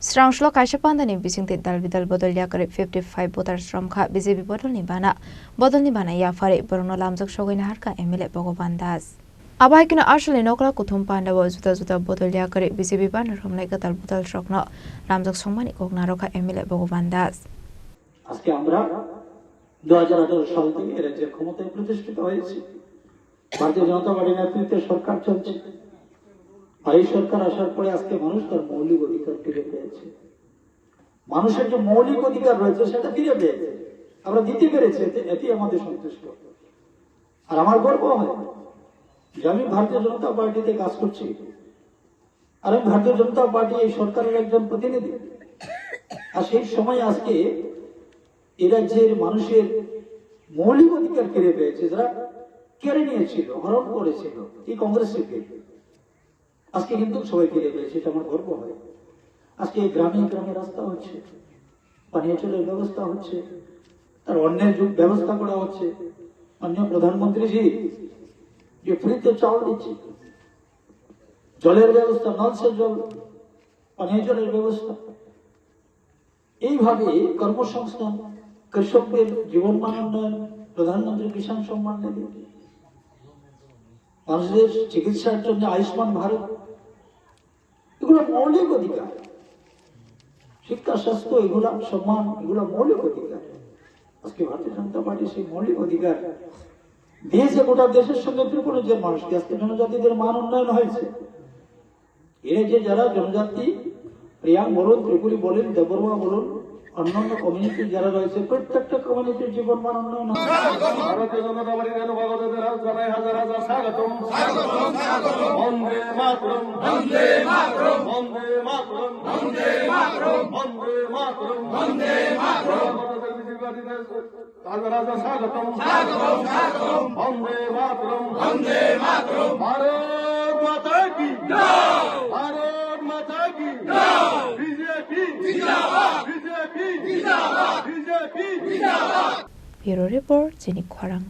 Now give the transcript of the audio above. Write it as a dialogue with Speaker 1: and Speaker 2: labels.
Speaker 1: Srangshlo Kaishapandani bisingti dalbidal bodolya kare 55 voters ramkha BJP bodolni bana yafare Borno lamjak shogaina harka MLA Bhogoban Das. Abaikina ashali nokla kuthum pandawa juta bodolya kare BJP bana ramnai katal bodol shokno lamjak songmani kokna rokha MLA Bhogoban Das.
Speaker 2: আজকে আমরা 2018 সাল থেকে রাজ্যের ক্ষমতায় প্রতিষ্ঠিত হয়েছি। ভারতীয় জনতা পার্টির নেতৃত্বে সরকার চলছে। এই সরকার আসার পরে আজকে মানুষ তার মৌলিক অধিকার ফিরে পেয়েছে। মানুষের যে মৌলিক অধিকার রয়েছে সেটা ফিরে পেয়েছে, আমরা দিতে পেরেছি, এটি আমাদের সন্তুষ্ট। আর আমার গর্ব হয় যে আমি ভারতীয় জনতা পার্টিতে কাজ করছি, আর আমি ভারতীয় জনতা পার্টি এই সরকারের একজন প্রতিনিধি। আর সেই সময় আজকে এই রাজ্যের মানুষের মৌলিক অধিকার ফিরে পেয়েছে, যারা কেড়ে নিয়েছিল, হরণ করেছিল এই কংগ্রেস থেকে, আজকে কিন্তু সবাই ফিরে পেয়েছে। এটা আমার গর্ব হয়। আজকে গ্রামে গ্রামে রাস্তা হচ্ছে, পানীয় জলের ব্যবস্থা হচ্ছে, তার অন্যের ব্যবস্থা করা হচ্ছে। মাননীয় প্রধানমন্ত্রীজি যে ফ্রিতে চাউল দিচ্ছে, জলের ব্যবস্থা, নলসে জল, পানীয় জলের ব্যবস্থা, এইভাবে কর্মসংস্থান, কৃষকদের জীবন মান উন্নয়ন, প্রধানমন্ত্রী কিষাণ সম্মান নিধি, মানুষদের চিকিৎসার জন্য আয়ুষ্মান ভারত, এগুলো মৌলিক অধিকার। শিক্ষা, স্বাস্থ্য, এগুলা সম্মান, এগুলো মৌলিক অধিকার। আজকে ভারতীয় জনতা পার্টি সেই মৌলিক অধিকার দিয়েছে গোটা দেশের সঙ্গে ত্রিপুরাজ্যের মানুষকে। আজকে জনজাতিদের মান উন্নয়ন হয়েছে। এর যে যারা জনজাতি, রিয়াং বলুন, ত্রিপুরী বলুন, দেববর্মা বলুন, অন্যান্য কমিউনিটি যারা রয়েছে, প্রত্যেকটা কমিউনিটির জীবন মান উন্নয়ন।
Speaker 3: ভারতীয় জনতা পার্টির অনুবাগতদের জানাই হাজার হাজার স্বাগতম। বন্দে মাতরম, বন্দে মাতরম, বন্দে মাতরম, বন্দে মাতরম, বন্দে মাতরম, বন্দে মাতরম। হাজার হাজার স্বাগতম, স্বাগতম, স্বাগতম। বন্দে মাতরম, বন্দে মাতরম। ভারত মাতা কি জয়, ভারত মাতা কি জয়। বিজেপি জিন্দাবাদ, বিজেপি জিন্দাবাদ, বিজেপি জিন্দাবাদ।
Speaker 1: Bureau Report, Jenik Khwarang.